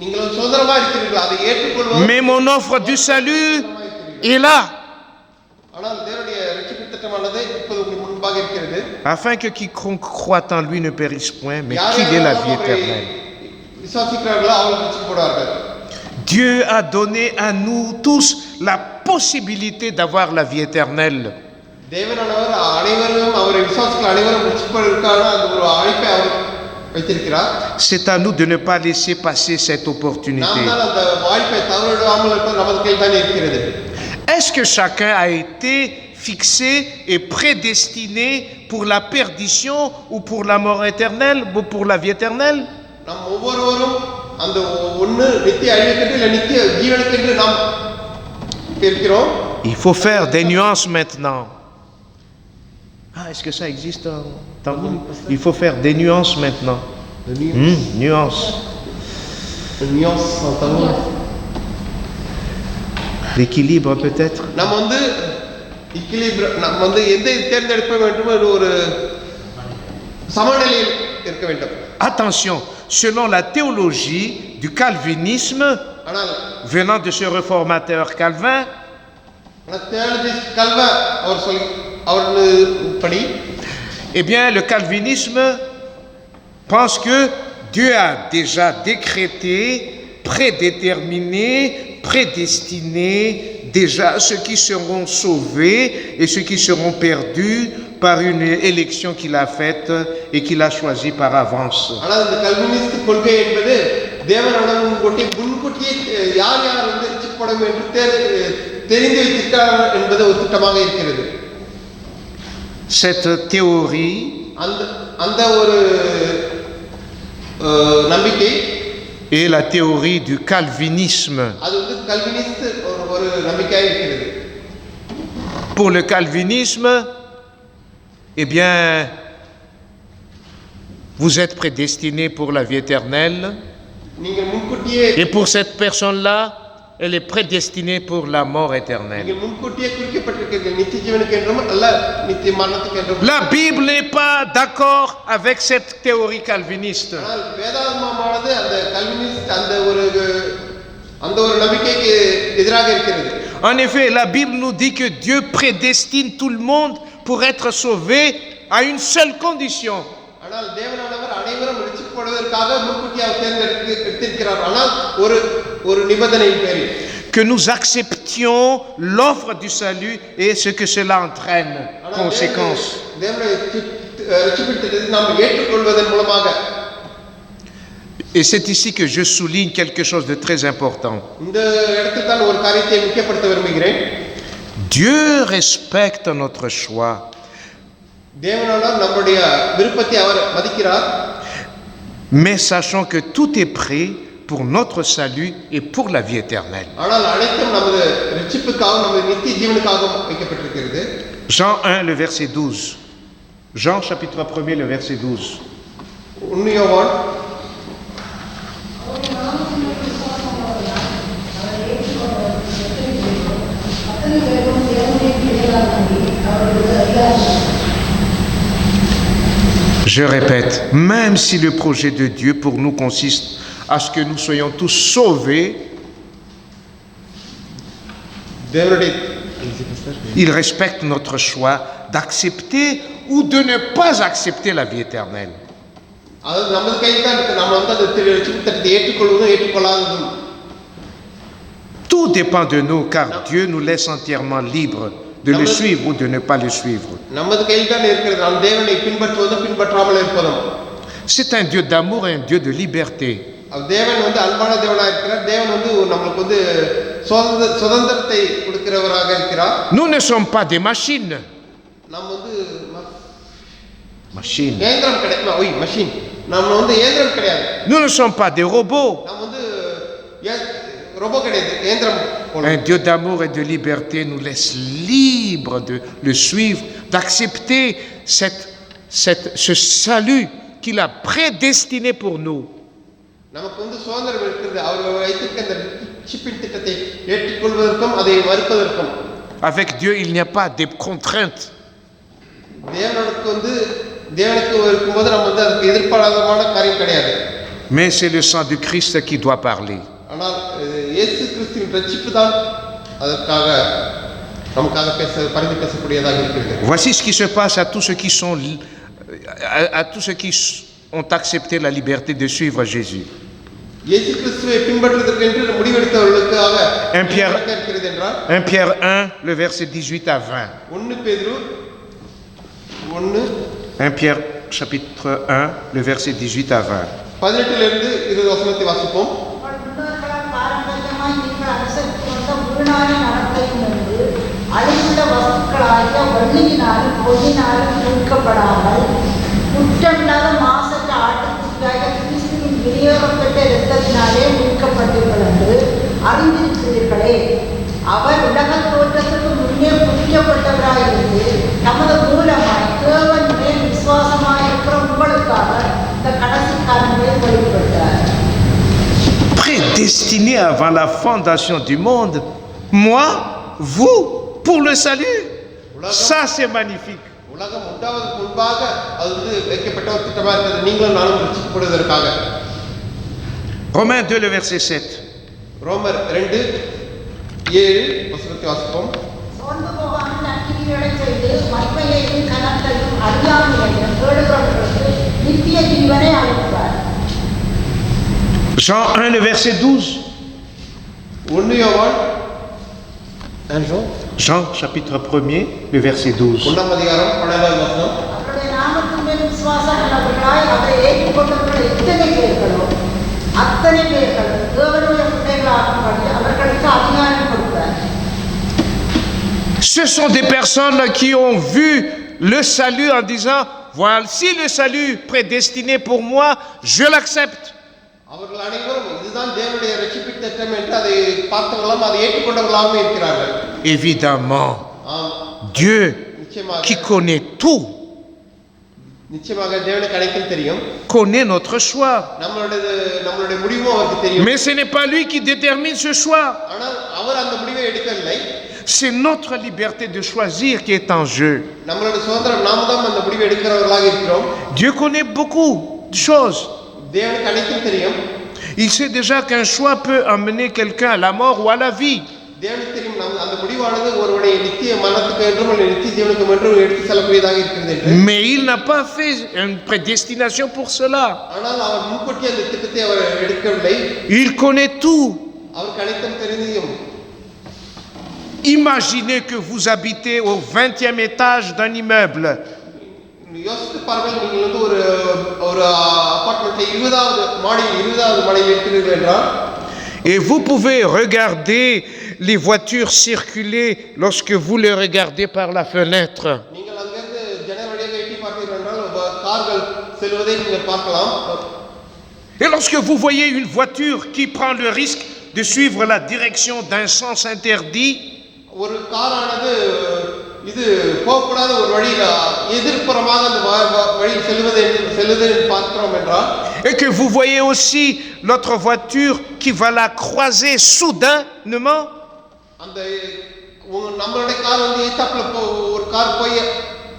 நீங்கள் சுதந்திரமா இருக்கிறீர்கள், அதை ஏற்றுக்கொள்வது. Mais mon offre du salut est là, ஆனால் தேவனுடைய ரட்சிப்பு திட்டமானது இப்போது உங்களுக்கு முன்பாக இருக்கிறது. afin que quiconque croit en lui ne périsse point, mais qu'il ait la vie éternelle. விசுவாசிக்கிறார்களோ அவர்கள் ரட்சிக்கப்படுவார்கள். Dieu a donné à nous tous la possibilité d'avoir la vie éternelle. தேவனானவர் அனைவரும் அவரை விசுவாசிக்கிற அனைவரும் ரட்சிப்பதற்கான அந்த ஒரு அழைப்பை அவர் வைத்திருக்கிறார். C'est à nous de ne pas laisser passer cette opportunité. நாம் தான் அந்த வாய்ப்பை தவறவிடாமல் இருப்பது நமது கையில் தான் இருக்கிறது. Est-ce que chacun a été fixé et prédestiné pour la perdition ou pour la mort éternelle ou pour la vie éternelle? நாம் ஒவ்வொருவரும் அந்த ஒன்று நித்திய அழிவுக்கென்று இல்லை நித்திய ஜீவனுக்கென்று நாம் இருக்கிறோம். Il faut faire des nuances maintenant. Ah, est-ce que ça existe en Tamoul? Il faut faire des nuances maintenant. Nuances. News Tamil. L'équilibre peut-être. நாம் நாம் எந்த தேர்ந்தெடுக்க வேண்டும் என்று ஒரு சமநிலையில் இருக்க வேண்டும். Attention, selon la théologie du calvinisme, ஆனால் venant de ce réformateur Calvin, தியாலஜிஸ்ட் கல்வன் அவர் படி, eh bien, le calvinisme pense que Dieu a déjà décrété, prédéterminé, prédestiné déjà ceux qui seront sauvés et ceux qui seront perdus par une élection qu'il a faite et qu'il a choisie par avance. ஆனால் இந்த கல்வினிஸ்ட் கொள்கை என்பது தேவனுடன் முன்கூட்டியே யார் ரட்சிக்கப்படும் என்று தெரிந்து வைத்திருக்கிறார் என்பது ஒரு திட்டமாக இருக்கிறது. Cette théorie அந்த ஒரு நம்பிக்கை est la théorie du calvinisme. அது கல்வினிஸ்ட் ஒரு ஒரு நம்பிக்கையாக இருக்கிறது. Pour le calvinisme, eh bien, vous êtes prédestiné pour la vie éternelle. நீங்கள் முன்கூட்டியே Et pour cette personne-là, elle est prédestinée pour la mort éternelle. நீங்கள் முன்கூட்டியே குறிக்கப்பட்டிருக்கிறீர்கள் நித்திய ஜீவனுக்கு என்றும் அல்ல நித்திய மரணத்துக்கு என்றும். La Bible n'est pas d'accord avec cette théorie calviniste. ஆனால் வேதாகமமானது அந்த கல்வினிஸ்ட் அந்த ஒரு நம்பிக்கைக்கு எதிராக இருக்கிறது. En effet, la Bible nous dit que Dieu prédestine tout le monde pour être sauvé à une seule condition. ஆனால் தேவனானவர் அனைவரும் ரட்சிக்கப்படுவதற்காக முன்கூட்டியே அவர் தேர்ந்தெடுத்திருக்கிறார். ஆனால் ஒரு நிபந்தனையின் பேரில் Que nous acceptions l'offre du salut et ce que cela entraîne, conséquence. தேவனுடைய ரட்சிப்பின் திட்டத்தை நாம் ஏற்றுக்கொள்வதன் மூலமாக. Et c'est ici que je souligne quelque chose de très important. இந்த இடத்தில் தான் ஒரு காரியத்தை முக்கியப்படுத்த விரும்புகிறேன். Dieu respecte notre choix. தேவனானவர் நம்முடைய விருப்பத்தை அவர் மதிக்கிறார். Mais sachant que tout est prêt pour notre salut et pour la vie éternelle. ஆனால் அனைத்தும் நமது ரட்சிப்புக்காகவும் நமது நித்திய ஜீவனுக்காகவும் வைக்கப்பட்டிருக்கிறது. Jean 1, le verset 12. Jean chapitre 1er, le verset 12. யோவான் Je répète, même si le projet de Dieu pour nous consiste à ce que nous soyons tous sauvés, il respecte notre choix d'accepter ou de ne pas accepter la vie éternelle. அது நமது கையில் தான் இருக்கு. நம்ம அந்த ரட்சிப்பை ஏற்றுக்கொள்வதும் ஏற்றுக்கொள்ளாததும். Tout dépend de nous car Dieu nous laisse entièrement libres de le suivre ou de ne pas le suivre. நமது கையில் தான் இருக்கிறது. நாம் தேவனை பின்பற்றுவதும் பின்பற்றாமல் இருப்பதும். C'est un Dieu d'amour et un Dieu de liberté. தேவன் அன்பான தேவனாக இருக்கிறார். தேவன் நம்மளுக்கு சுதந்திரத்தை கொடுக்கிறவராக இருக்கிறார். Nous ne sommes pas des machines. நாம் Machines. இயந்திரம் கிடையாது. ஓய் மஷின். நாம் இயந்திரம் கிடையாது. Nous ne sommes pas des robots. நாம் ரோபோ கிடையாது. இயந்திரம். Un Dieu d'amour et de liberté nous laisse libres de le suivre, d'accepter ce salut qu'il a prédestiné pour nous. நமக்கு சுதந்திரம் இருக்கிறது. அவர் வைத்திருக்க அந்த ரட்சிப்பின் திட்டத்தை ஏற்றுக்கொள்வதற்கும் அதை மறுப்பதற்கும். Avec Dieu, il n'y a pas de contraintes. தேவனுக்கு இருக்கும்போது நம்ம அதுக்கு எதிர்பாராதமான காரியம் கிடையாது. Mais c'est le sang du Christ qui doit parler. ஆனால் இயேசு கிறிஸ்துவின் ரட்சிப்பு தான் அதற்காக நமக்காக பரிந்து பேசக்கூடியதாக இருக்கிறது. Voici ce qui se passe à tous ceux qui ont accepté la liberté de suivre Jésus. இயேசு கிறிஸ்துவை பின்பற்றுவதற்கு என்று முடிவெடுத்தவர்களுக்காக 1 Pierre 1, le verset 18 à 20. 1 Pierre chapitre 1, le verset 18 à 20. 18 20 வசனத்தை வாசிப்போம். பாரம்பரியமாய் நீங்கள் அனுசரித்து வந்த முழுநாள நடத்தையிலிருந்து அழிவுள்ள வஸ்துக்களாகிய வள்ளியினாலும் பொன்னினாலும் மீட்கப்படாமல் குற்றமில்லாத மாசற்ற ஆட்டுக்குட்டியாக கிறிஸ்துவின் விநியோகப்பட்ட இரத்தத்தினாலே மீட்கப்பட்டீர்கள் என்று அறிந்திருக்கிறீர்களே. அவர் உலக தோற்றத்துக்கு முன்னே புதிக்கப்பட்டவராயிருந்து நமது மூலமாய் தேவன் மேல் விசுவாசமாயிருக்கிற உங்களுக்காக இந்த கடைசி காலங்களில் வெளிப்பட்டார். Prédestiné avant la fondation du monde, moi, vous, pour le salut. Ça, c'est magnifique. உலகம் உண்டாவதற்கு முன்பாக அது வைக்கப்பட்ட ஒரு திட்டமாக இருக்கிறது. நீங்களும் நானும் ரட்சிக்கப்படுவதற்காக. Romains 2, le verset 7. ரோமர் 2:7 வசனத்தை வாசிப்போம். சோர்ந்து போகாமல் நற்கிரிகளை செய்து மகிமையையும் கனத்தையும் அறியாமையையும் தேடுகிறவர்களுக்கு நித்திய ஜீவனை அளிப்பார். Jean 1, le verset 12. 1 யோவான் Jean chapitre 1er, le verset 12. 1ஆம் அதிகாரம் 12ஆம் வசனம். அவருடைய நாமத்தின் மேல் விசுவாசம் உள்ளவர்களாய் அவரை ஏற்றுக்கொண்டவர்கள் எத்தனை பேர்களோ அத்தனை பேர்கள் தேவனுடைய பிள்ளைகளாகும்படி அவர்களுக்கு அதிகாரம் கொடுத்தார். Ce sont des personnes qui ont vu le salut en disant, voici le salut prédestiné pour moi, je l'accepte. அவர்கள் அனைவரும் இதுதான் தேவனுடைய ரட்சிப்பின் திட்டம் என்று அதை பார்த்தவர்களாம் அதை ஏற்றுக்கொண்டவர்களாகவும் இருக்கிறார்கள். Évidemment, ஆம், Dieu நிச்சயமாக qui connaît tout, நிச்சயமாக தேவனுக்கு அனைத்தும் தெரியும். connaît notre choix. நம்மளுடைய முடிவும் அவருக்கு தெரியும். Mais ce n'est pas lui qui détermine ce choix. ஆனால் அவர் அந்த முடிவை எடுக்கவில்லை. C'est notre liberté de choisir qui est en jeu. நம்மளுடைய சுதந்திரம் நாம தான் அந்த முடிவை எடுக்கிறவர்களாக இருக்கிறோம். Dieu connaît beaucoup de choses. தேவனுக்கு அனைத்தும் தெரியும். Il sait déjà qu'un choix peut amener quelqu'un à la mort ou à la vie. தேவனுக்கு தெரியும் அந்த முடிவானது ஒருவனை நித்திய மரணத்துக்கு என்றும் நித்திய ஜீவனுக்கு என்றும் எடுத்து செல்லக்கூடியதாக இருக்கிறது என்று. Mais il n'a pas fait une prédestination pour cela. ஆனால் அவர் முன்கூட்டி அந்த திட்டத்தை அவர் எடுக்கவில்லை. Il connaît tout. அவருக்கு அனைத்தும் தெரியும். Imaginez que vous habitez au 20e étage d'un immeuble. யோசித்து பாருங்கள், நீங்கள் ஒரு அபார்ட்மெண்ட்ல 20வது மாடியில் இருக்கிறீர்கள் என்றால் Et vous pouvez regarder les voitures circuler lorsque vous les regardez par la fenêtre. நீங்கள் அங்கிருந்து ஜன்னல் வழியாக எட்டி பார்த்தீர்கள் என்றால் கார்கள் செல்வதை நீங்கள் பார்க்கலாம். Et lorsque vous voyez une voiture qui prend le risque de suivre la direction d'un sens interdit, ஒரு காரானது இது போகக்கூடாத ஒரு வழியில் எதிர்ப்புறமாக அந்த வழியில் செல்லுது பார்க்கிறோம் என்றால், et que vous voyez aussi l'autre voiture qui va la croiser soudainement, அந்த நம்மளுடைய கார் ஒரு கார் போய்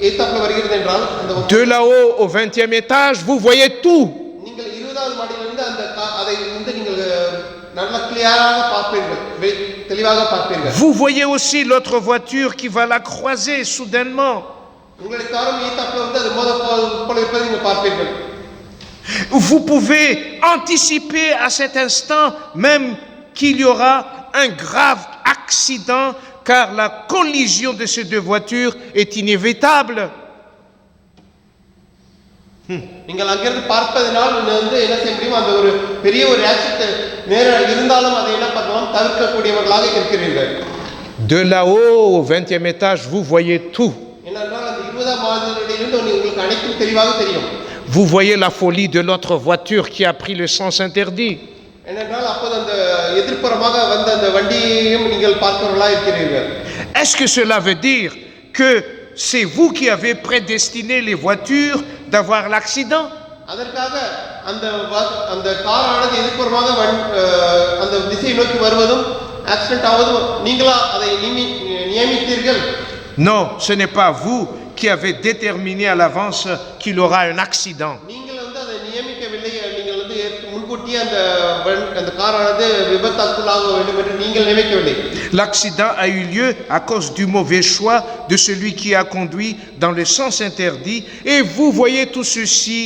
ஏத்தாப்புல வருகிறது என்றால் de là-haut au 20e étage, vous voyez tout. நீங்கள் 20வது மாடியிலிருந்து அதை நீங்கள் நல்ல கிளியராக பார்ப்பீர்கள், தெளிவாக பார்ப்பீர்கள். Vous voyez aussi l'autre voiture qui va la croiser soudainement. உங்களுடைய காரும் ஏத்தாப்புல வந்து அது போல இருப்பதை நீங்கள் பார்ப்பீர்கள். Vous pouvez anticiper à cet instant même qu'il y aura un grave accident car la collision de ces deux voitures est inévitable. நீங்கள் அங்கிருந்து பார்ப்பதனால் வந்து என்ன செய்ய முடியும், அந்த ஒரு பெரிய ஒரு ஆக்சிடென்ட் நேரம் இருந்தாலும் அதை என்ன பண்ணலாம், தவிர்க்கக்கூடியவர்களாக இருக்கிறீர்கள். De là-haut au 20e étage, vous voyez tout. ஏனென்றால் அந்த 20ஆம் மாடியிலிருந்து உங்களுக்கு அனைத்தும் தெளிவாக தெரியும். Vous voyez la folie de l'autre voiture qui a pris le sens interdit. ஏனென்றால் அப்போது அந்த எதிர்ப்புறமாக வந்த அந்த வண்டியையும் நீங்கள் பார்க்கிறவர்களாக இருக்கிறீர்கள். Est-ce que cela veut dire que c'est vous qui avez prédestiné les voitures d'avoir l'accident? அதற்காக அந்த காரானது எதிர்ப்புறமாக அந்த திசையை நோக்கி வருவதும் ஆக்சிடென்ட் ஆவதும் நீங்களா அதை நியமித்தீர்கள்? Non, ce n'est pas vous qui avez déterminé à l'avance qu'il aura un accident. நீங்கள் வந்து அதை நியமிக்கவில்லை. நீங்கள் வந்து முன்கூட்டியே அந்த காரானது விபத்தாக்குள்ளாக வேண்டும் என்று நீங்கள் நியமிக்கவில்லை. L'accident a eu lieu à cause du mauvais choix de celui qui a conduit dans le sens interdit et vous voyez tout ceci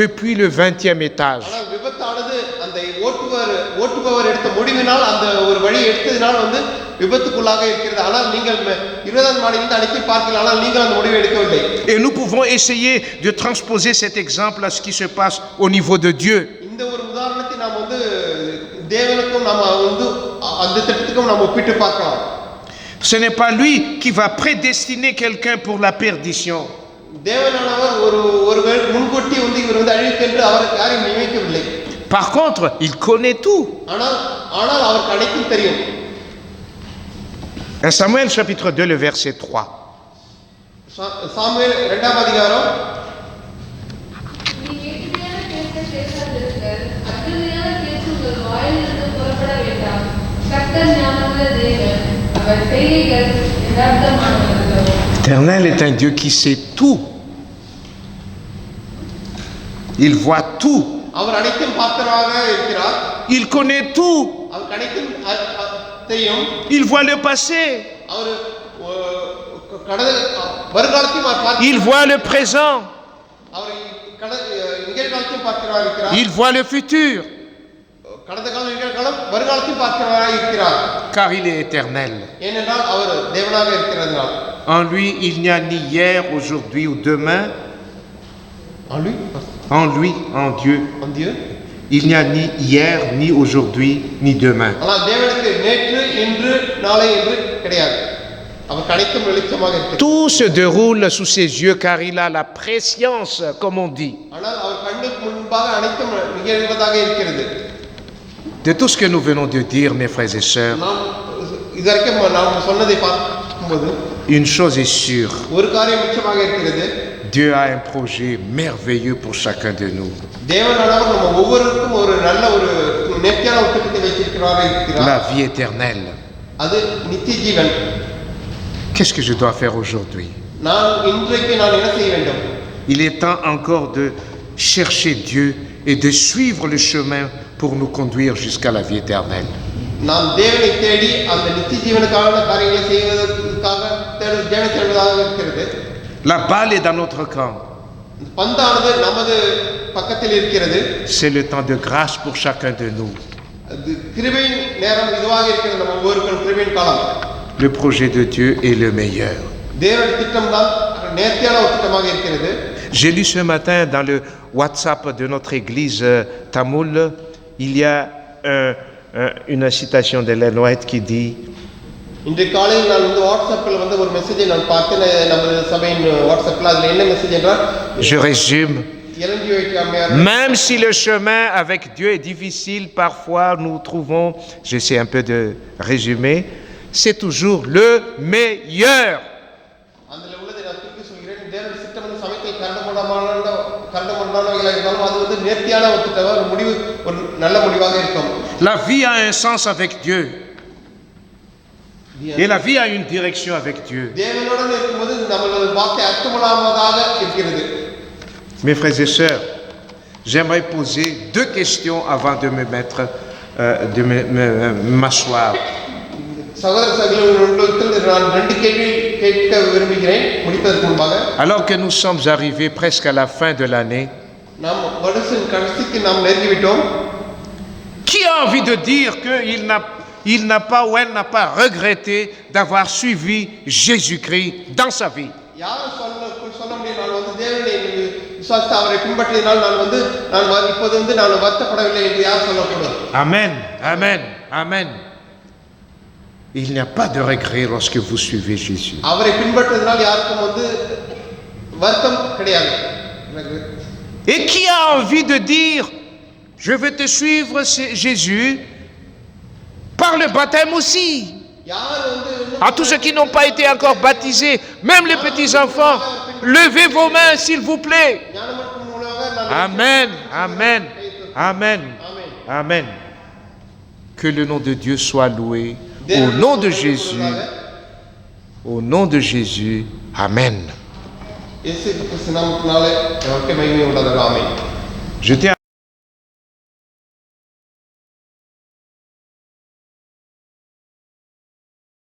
depuis le 20e étage. ஆனால் விபத்தானது அந்த ஓட்டுபவர் எடுத்த முடிவினால் அந்த ஒரு வழி எடுத்ததினால் வந்து விபத்துக்குள்ளாக இருக்கிறது. ஆனால் நீங்கள் 20ஆம் மாடியிலிருந்து அனைத்து பார்க்கலாம், ஆனால் நீங்கள் அந்த முடிவை எடுக்கவில்லை. Et nous pouvons essayer de transposer cet exemple à ce qui se passe au niveau de Dieu. இந்த ஒரு உதாரணத்தை நாம் வந்து தேவனுக்கும் நாம வந்து அந்த திட்டத்துக்கும் நாம் ஒப்பிட்டு பார்க்கலாம். Ce n'est pas lui qui va prédestiner quelqu'un pour la perdition. தேவனானவர் ஒருவர் முன்கூட்டி வந்து இவர் வந்து அழிவுக்கென்று அவருக்கு யாரையும் நியமிக்கவில்லை. Par contre, il connaît tout. ஆனால் அவருக்கு அனைத்தும் தெரியும். 1 Samuel chapitre 2, le verset 3. சாமுவேல் 2ஆம் அதிகாரம். நீ கேட்டுமையான பேச்சை பேசாதிருங்கள், அக்கிரமையான பேச்சு உங்கள் வாயிலிருந்து புறப்பட வேண்டாம். கர்த்தர் ஞானமுள்ள தேவன், அவர் செய்கைகள் யதார்த்தமானவர்களோ. L'Éternel est un Dieu qui sait tout. Il voit tout. அவர் அனைத்தும் பார்த்தவராக இருக்கிறார். Il connaît tout. அவருக்கு அனைத்தும் தெரியும். Il voit le passé. அவர் வருங்காலத்தையும் பார்க்கிறார். Il voit le présent. அவர் நிகழ்காலத்தையும் பார்க்கிறவராக இருக்கிறார். Il voit le futur. கடந்த காலம், நிகழ்காலம், வருங்காலத்தையும் பார்க்கிறவராக இருக்கிறார். Car il est éternel. ஏனென்றால் அவர் தேவனாக இருக்கிறதுனால். En lui, il n'y a ni hier, aujourd'hui ou demain. En lui, en Dieu. Il n'y a ni hier, ni aujourd'hui, ni demain. ஆனால் தேவனுக்கு நேற்று, இன்று, நாளை என்று கிடையாது. அவருக்கு அனைத்தும் வெளிச்சமாக இருக்கிறது. Tout se déroule sous ses yeux car il a la préscience, comme on dit. ஆனால் அவர் கண்ணுக்கு முன்பாக அனைத்தும் நிகழ்வதாக இருக்கிறது. De tout ce que nous venons de dire, mes frères et sœurs, நாம் இதுவரைக்கும் நாம் சொன்னதை பார்க்கும்போது une chose est sûre, ஒரு காரியம் நிச்சயமாக இருக்கிறது. Dieu a un projet merveilleux pour chacun de nous. தேவனானவர் நம்ம ஒவ்வொருவருக்கும் ஒரு நல்ல ஒரு நேர்த்தியான ஒரு திட்டத்தை வைத்திருக்கிறாரே La இருக்கிறார். vie éternelle. அது நித்திய ஜீவன். Qu'est-ce que je dois faire aujourd'hui? நான் இன்றைக்கு நான் என்ன செய்ய வேண்டும்? Il est temps encore de chercher Dieu et de suivre le chemin pour nous conduire jusqu'à la vie éternelle. நாம் தேவனை தேடி அந்த நித்திய ஜீவனுக்கான காரியங்களை செய்வதற்காக தேவனை தேடுவதாக இருக்கிறது. La balle est dans notre camp. பந்தானது நமது பக்கத்தில் இருக்கிறது. C'est le temps de grâce pour chacun de nous. அது கிருபையின் நேரம் இதுவாக இருக்கிறது. நம்ம ஒவ்வொருவருக்கும் கிருபையின் காலம். Le projet de Dieu est le meilleur. தேவனுடைய திட்டம் தான் நேர்த்தியான ஒரு திட்டமாக இருக்கிறது. J'ai lu ce matin dans le WhatsApp de notre église Tamoul, il y a une citation d'Ellen White qui dit: இன்றைய காலையில் நான் வாட்ஸ்அப்பில் ஒரு மெசேஜை நான் பார்த்தேன். நமது சபையின் வாட்ஸ்அப்பில் அதில் என்ன மெசேஜ் என்றால், je résume, எல்என் ஒயிட் அம்மையார், même si le chemin avec Dieu est difficile, parfois nous trouvons, j'essaie un peu de résumer, c'est toujours le meilleur. அதில் உள்ளதை நான் திருப்பி சொல்கிறேன். தேவனுடைய திட்டம் சமயத்தில் கரண்டமுண்டானவைகளாக இருந்தாலும் அது நேர்த்தியான ஒரு திட்டம், ஒரு முடிவு, ஒரு நல்ல முடிவாக இருக்கும். La vie a un sens avec Dieu. Et la vie a une direction avec Dieu. தேவனுடன் இருக்கும்போது நம்மளோட வார்த்தை அர்த்தமுள்ளதாக இருக்கிறது. Mes frères et sœurs, j'aimerais poser deux questions avant de me mettre, de m'asseoir. சகோதர சகோதரிகளிடத்தில் நான் 2 கேள்வி கேட்க விரும்புகிறேன் முடிப்பதற்கு முன்பாக. Alors que nous sommes arrivés presque à la fin de l'année, நாம் வருஷத்தின் கடைசிக்கு நாம் நெருங்கிவிட்டோம். qui a envie de dire qu'il n'a pas ou elle n'a pas regretté d'avoir suivi Jésus-Christ dans sa vie? யார் சொல்ல முடியும்? நான் தேவனை விசுவாசித்து அவரை பின்பற்றியதால் நான் இப்போது நான் வருத்தப்படவில்லை என்று யார் சொல்லக்கூடாது? Amen, amen, amen. Il n'y a pas de regret lorsque vous suivez Jésus. அவரை பின்பற்றியதால் யாருக்கும் வருத்தம் கிடையாது. Et qui a envie de dire: je vais te suivre, Jésus, par le baptême aussi? À tous ceux qui n'ont pas été encore baptisés, même les petits-enfants, levez vos mains, s'il vous plaît. Amen, amen, amen, amen. Que le nom de Dieu soit loué. Au nom de Jésus, au nom de Jésus, amen. இயேசு கிறிஸ்து நாமத்தினாலே அவருக்கு மகிமை உண்டாதாக. ஆமென். Je tiens